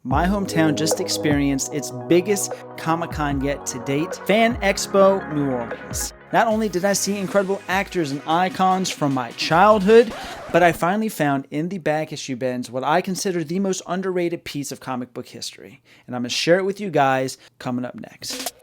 My hometown just experienced its biggest Comic-Con yet to date, Fan Expo New Orleans. Not only did I see incredible actors and icons from my childhood, but I finally found in the back issue bins what I consider the most underrated piece of comic book history. And I'm going to share it with you guys coming up next.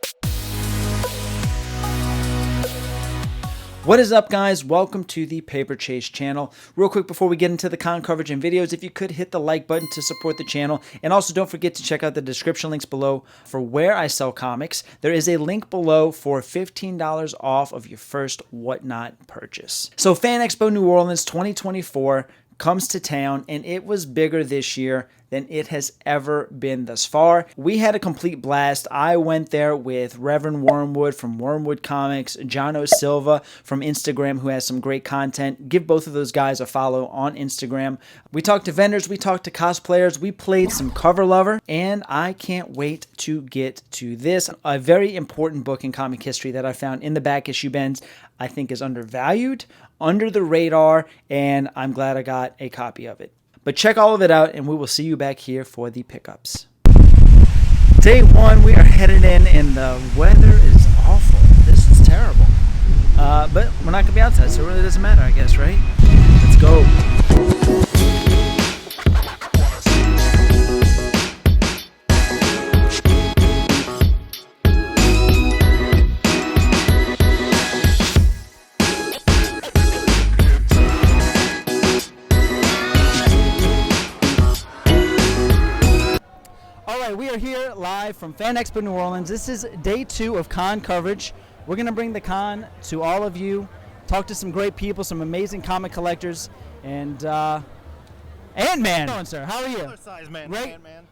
What is up, guys? Welcome to the Paper Chase channel. Real quick before we get into the con coverage and videos, if you could hit the like button to support the channel, and also don't forget to check out the description links below for where I sell comics. There is a link below for $15 off of your first Whatnot purchase. So Fan Expo New Orleans 2024 comes to town, and it was bigger this year than it has ever been thus far. We had a complete blast. I went there with Reverend Wormwood from Wormwood Comics, John O. Silva from Instagram, who has some great content. Give both of those guys a follow on Instagram. We talked to vendors, we talked to cosplayers, we played some Cover Lover, and I can't wait to get to this. A very important book in comic history that I found in the back issue bins I think is undervalued, under the radar, and I'm glad I got a copy of it. But check all of it out, and we will see you back here for the pickups. Day one, we are headed in, and the weather is awful. This is terrible. But we're not going to be outside, so it really doesn't matter, I guess, right? Let's go. We are here live from Fan Expo New Orleans. This is day 2 of con coverage. We're going to bring the con to all of you, talk to some great people, some amazing comic collectors, and Ant-Man. How sir? How are you? Regular size man.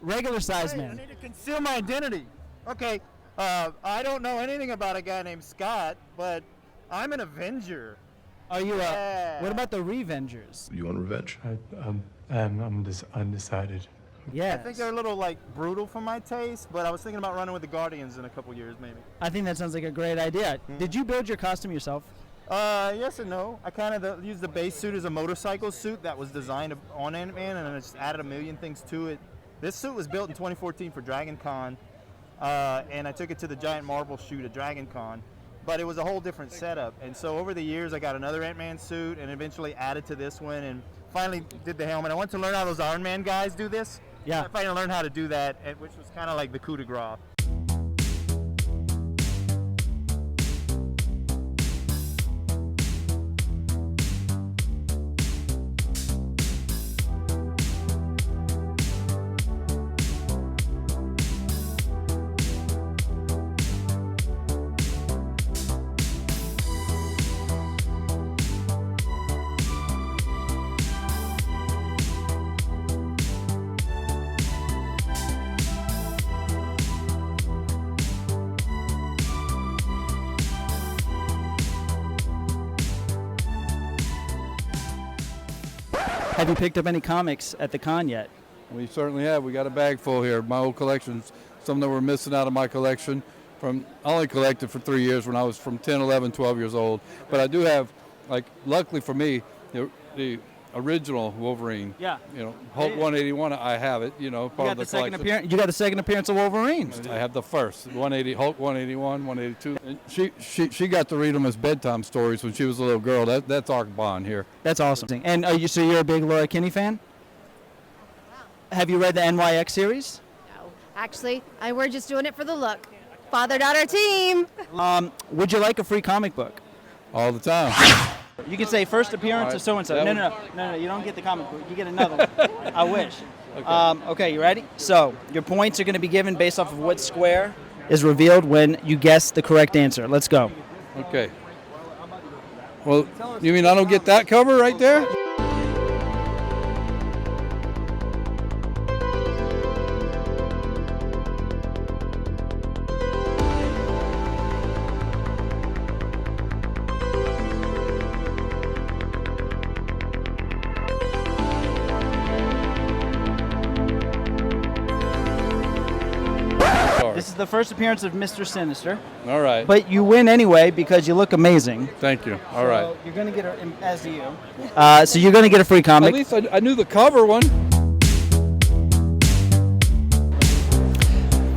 Regular size man. I need to conceal my identity. Okay, I don't know anything about a guy named Scott, but I'm an Avenger. Are you what about the Revengers? You want revenge? I'm undecided. Yeah. I think they're a little like brutal for my taste, but I was thinking about running with the Guardians in a couple years maybe. I think that sounds like a great idea. Did you build your costume yourself? Yes and no. I kind of used the base suit as a motorcycle suit that was designed on Ant-Man, and then I just added a million things to it. This suit was built in 2014 for Dragon Con, and I took it to the giant marble shoot at Dragon Con, but it was a whole different setup. And so over the years, I got another Ant-Man suit and eventually added to this one, and finally did the helmet. I went to learn how those Iron Man guys do this. Yeah. I finally learned how to do that, which was kind of like the coup de grace. Have you picked up any comics at the con yet? We certainly have. We got a bag full here. My old collections, some that were missing out of my collection. I only collected for 3 years when I was from 10, 11, 12 years old. But I do have, like, luckily for me, the original Wolverine. Yeah. You know, Hulk 181, I have it, you know, part of the collection. You got the second appearance of Wolverine. I have the first, Hulk 181, 182. And she got to read them as bedtime stories when she was a little girl. That's our bond here. That's awesome. And so you're a big Laura Kinney fan? Have you read the NYX series? No. Actually, we're just doing it for the look. Father-daughter team. Would you like a free comic book? All the time. You can say first appearance of so-and-so. No, you don't get the comic book. You get another one. I wish. Okay, you ready? So your points are going to be given based off of what square is revealed when you guess the correct answer. Let's go. Okay. Well, you mean I don't get that cover right there? This is the first appearance of Mr. Sinister. All right. But you win anyway because you look amazing. Thank you. All right. So you're going to get as do you. So you're going to get a free comic. At least I knew the cover one.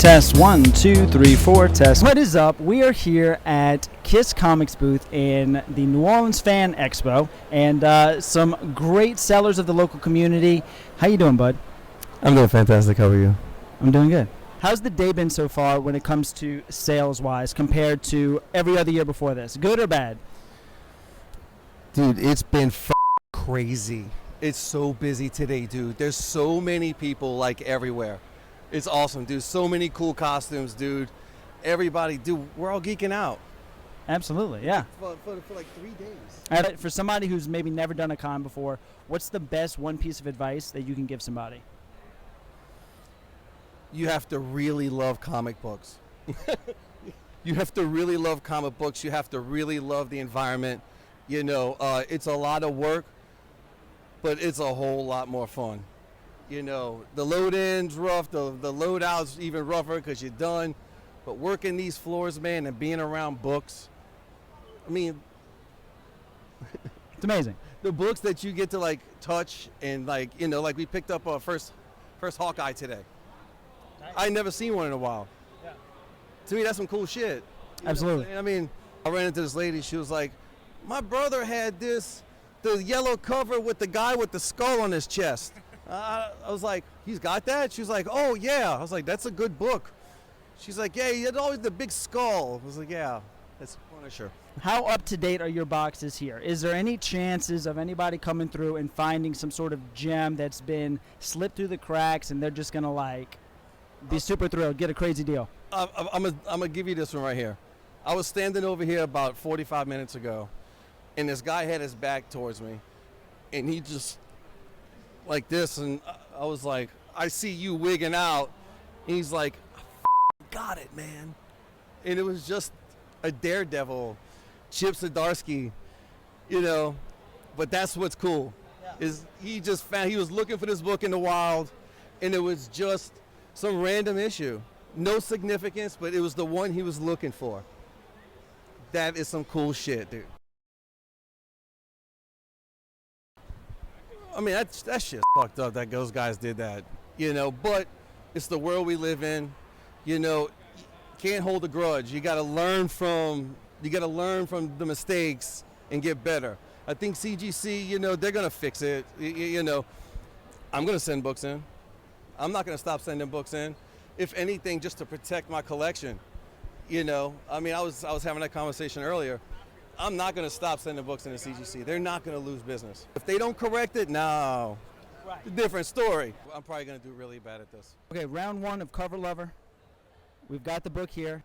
Test 1, 2, 3, 4. Test. What is up? We are here at Kiss Comics booth in the New Orleans Fan Expo, and some great sellers of the local community. How you doing, bud? I'm doing fantastic. How are you? I'm doing good. How's the day been so far when it comes to sales-wise compared to every other year before this? Good or bad? Dude, it's been crazy. It's so busy today, dude. There's so many people, like, everywhere. It's awesome, dude. So many cool costumes, dude. Everybody, dude, we're all geeking out. Absolutely, yeah. For like 3 days. For somebody who's maybe never done a con before, what's the best one piece of advice that you can give somebody? You have to really love comic books. You have to really love comic books. You have to really love the environment. You know, it's a lot of work, but it's a whole lot more fun. You know, the load-in's rough, the load-out's even rougher because you're done. But working these floors, man, and being around books, I mean, It's amazing. the books that you get to, like, touch and, like, you know, like we picked up our first Hawkeye today. Nice. I never seen one in a while. Yeah. To me, that's some cool shit. Absolutely. I mean, I ran into this lady. She was like, my brother had the yellow cover with the guy with the skull on his chest. I was like, he's got that? She was like, oh, yeah. I was like, that's a good book. She's like, yeah, he had always the big skull. I was like, yeah, that's Punisher. How up-to-date are your boxes here? Is there any chances of anybody coming through and finding some sort of gem that's been slipped through the cracks and they're just going to, like, be super thrilled, get a crazy deal? I'm gonna give you this one right here. I was standing over here about 45 minutes ago, and this guy had his back towards me, and he just like this, and I was like, I see you wigging out. And he's like, I got it, man. And it was just a daredevil, Chip Zdarsky, you know. But that's what's cool, is he was looking for this book in the wild, and it was just some random issue. No significance, but it was the one he was looking for. That is some cool shit, dude. I mean, that shit's fucked up that those guys did that, you know, but it's the world we live in. You know, can't hold a grudge. You gotta learn from the mistakes and get better. I think CGC, you know, they're gonna fix it. You know, I'm gonna send books in. I'm not gonna stop sending books in. If anything, just to protect my collection. You know, I mean, I was having that conversation earlier. I'm not going to stop sending books into CGC. They're not going to lose business. If they don't correct it, no. Right. It's a different story. I'm probably going to do really bad at this. Okay, round one of Cover Lover. We've got the book here.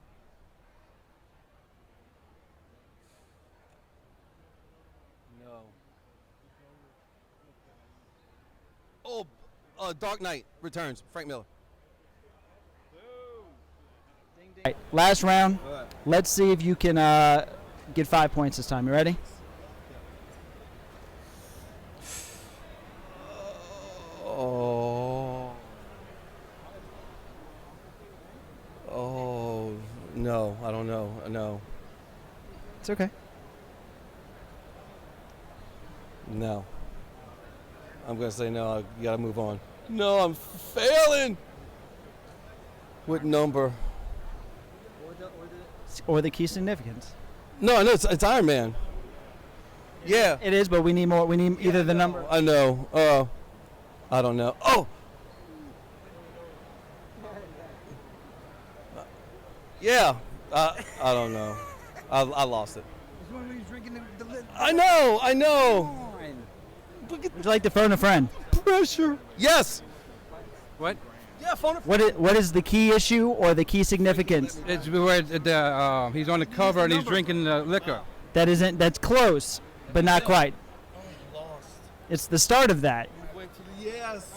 No. Oh, Dark Knight Returns, Frank Miller. All right, last round. Let's see if you can get 5 points this time. You ready? Oh, no, I don't know. No. It's okay. No. I'm going to say no. You got to move on. No, I'm failing. What number? Or the key significance. No, it's Iron Man. Yeah. It is, but we need more. We need either the number. I know. I don't know. Oh! Yeah. I don't know. I lost it. I know. Would you like to phone a friend? Pressure. Yes. What? Yeah, phone a friend. What is the key issue or the key significance? It's where he's on the cover and he's drinking liquor. That's close, but not quite. It's the start of that. Yes.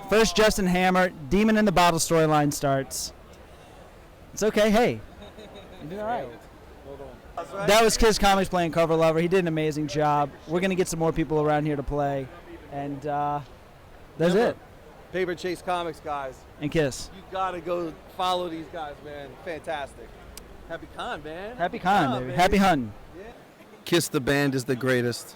First Justin Hammer, Demon in the Bottle storyline starts. It's okay, hey. You did all right. That was Kiss Comics playing Cover Lover. He did an amazing job. We're going to get some more people around here to play. And that's it. Paper Chase Comics, guys. And Kiss. You got to go follow these guys, man. Fantastic. Happy con, man. Happy con, baby. Happy hunting. Yeah. Kiss the band is the greatest.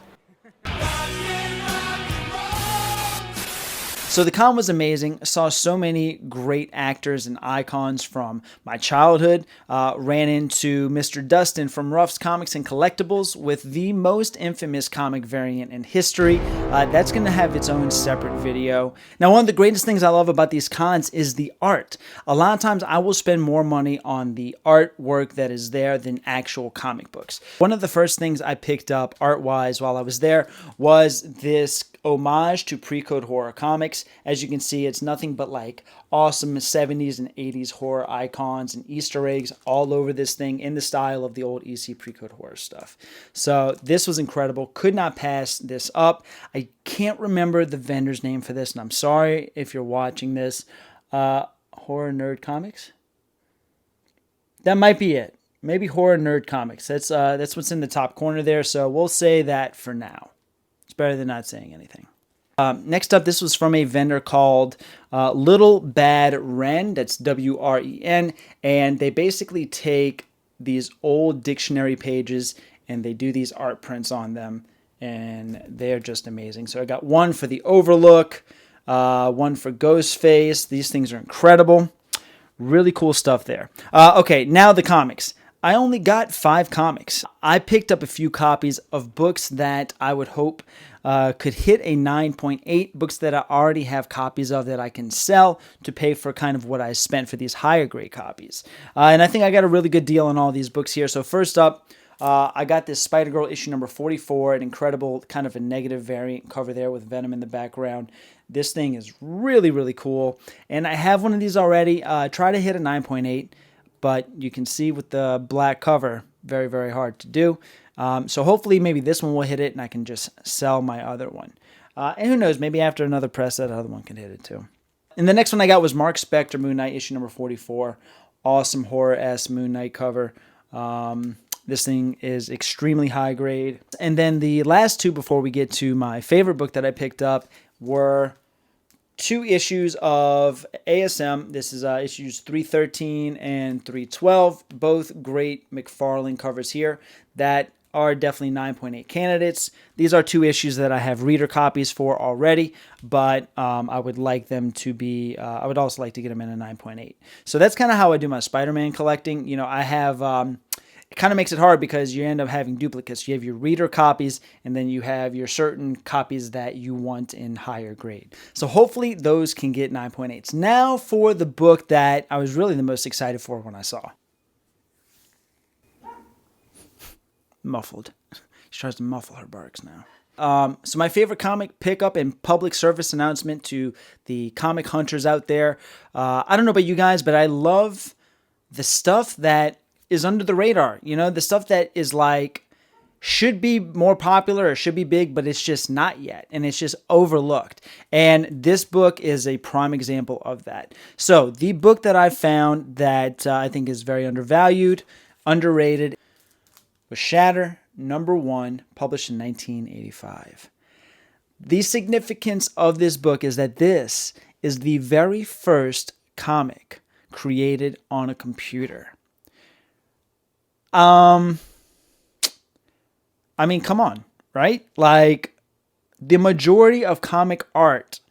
So the con was amazing. Saw so many great actors and icons from my childhood. Ran into Mr. Dustin from Ruff's Comics and Collectibles with the most infamous comic variant in history. That's going to have its own separate video. Now, one of the greatest things I love about these cons is the art. A lot of times I will spend more money on the artwork that is there than actual comic books. One of the first things I picked up art-wise while I was there was this homage to pre-code horror comics. As you can see, it's nothing but like awesome 70s and 80s horror icons and Easter eggs all over this thing in the style of the old EC pre-code horror stuff. So this was incredible. Could not pass this up. I can't remember the vendor's name for this, and I'm sorry if you're watching this. Horror Nerd Comics? That might be it. Maybe Horror Nerd Comics. That's what's in the top corner there, so we'll say that for now. It's better than not saying anything. Next up, this was from a vendor called Little Bad Wren. That's W-R-E-N. And they basically take these old dictionary pages and they do these art prints on them. And they're just amazing. So I got one for the Overlook, one for Ghostface. These things are incredible. Really cool stuff there. Okay, now the comics. I only got 5 comics. I picked up a few copies of books that I would hope could hit a 9.8, books that I already have copies of that I can sell to pay for kind of what I spent for these higher grade copies. And I think I got a really good deal on all these books here. So first up, I got this Spider-Girl issue number 44, an incredible kind of a negative variant cover there with Venom in the background. This thing is really, really cool. And I have one of these already. Try to hit a 9.8. But you can see with the black cover, very, very hard to do. So hopefully maybe this one will hit it and I can just sell my other one. And who knows, maybe after another press, that other one can hit it too. And the next one I got was Mark Spector, Moon Knight, issue number 44. Awesome horror-esque Moon Knight cover. This thing is extremely high grade. And then the last two before we get to my favorite book that I picked up were 2 issues of ASM. This is issues 313 and 312. Both great McFarlane covers here that are definitely 9.8 candidates. These are 2 issues that I have reader copies for already, but I would like them to be, I would also like to get them in a 9.8. So that's kind of how I do my Spider-Man collecting. You know, I have, it kind of makes it hard because you end up having duplicates. You have your reader copies, and then you have your certain copies that you want in higher grade. So hopefully those can get 9.8s. Now for the book that I was really the most excited for when I saw. Muffled. She tries to muffle her barks now. So my favorite comic pickup and public service announcement to the comic hunters out there. I don't know about you guys, but I love the stuff that is under the radar, you know, the stuff that is like should be more popular or should be big, but it's just not yet, and it's just overlooked. And this book is a prime example of that. So the book that I found that I think is very undervalued, underrated, was Shatter #1, published in 1985. The significance of this book is that this is the very first comic created on a computer. I mean, come on, right? Like, the majority of comic art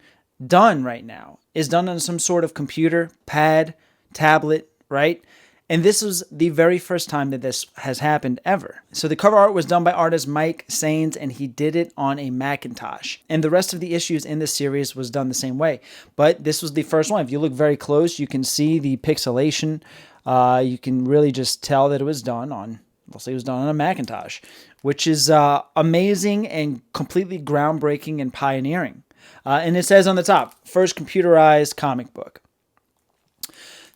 done right now is done on some sort of computer, pad, tablet, right? And this was the very first time that this has happened ever. So the cover art was done by artist Mike Sains, and he did it on a Macintosh. And the rest of the issues in this series was done the same way. But this was the first one. If you look very close, you can see the pixelation. You can really just tell that it was done on, we'll say it was done on a Macintosh, which is amazing and completely groundbreaking and pioneering. And it says on the top, first computerized comic book.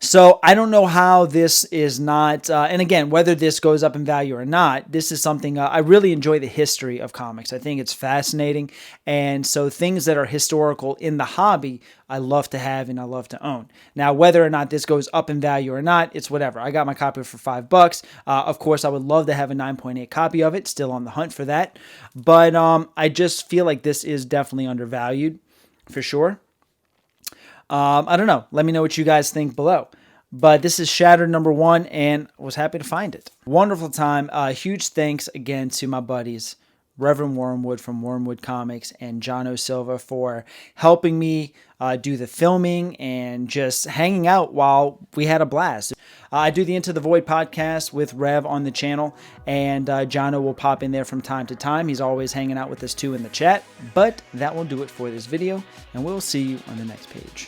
So I don't know how this is not, and again, whether this goes up in value or not, this is something, I really enjoy the history of comics. I think it's fascinating. And so things that are historical in the hobby, I love to have and I love to own. Now, whether or not this goes up in value or not, it's whatever. I got my copy for $5. Of course, I would love to have a 9.8 copy of it, still on the hunt for that. But I just feel like this is definitely undervalued for sure. I don't know. Let me know what you guys think below. But this is Shatter #1, and was happy to find it. Wonderful time. Huge thanks again to my buddies, Reverend Wormwood from Wormwood Comics, and Jono Silva for helping me do the filming and just hanging out while we had a blast. I do the Into the Void podcast with Rev on the channel, and Jono will pop in there from time to time. He's always hanging out with us too in the chat. But that will do it for this video, and we'll see you on the next page.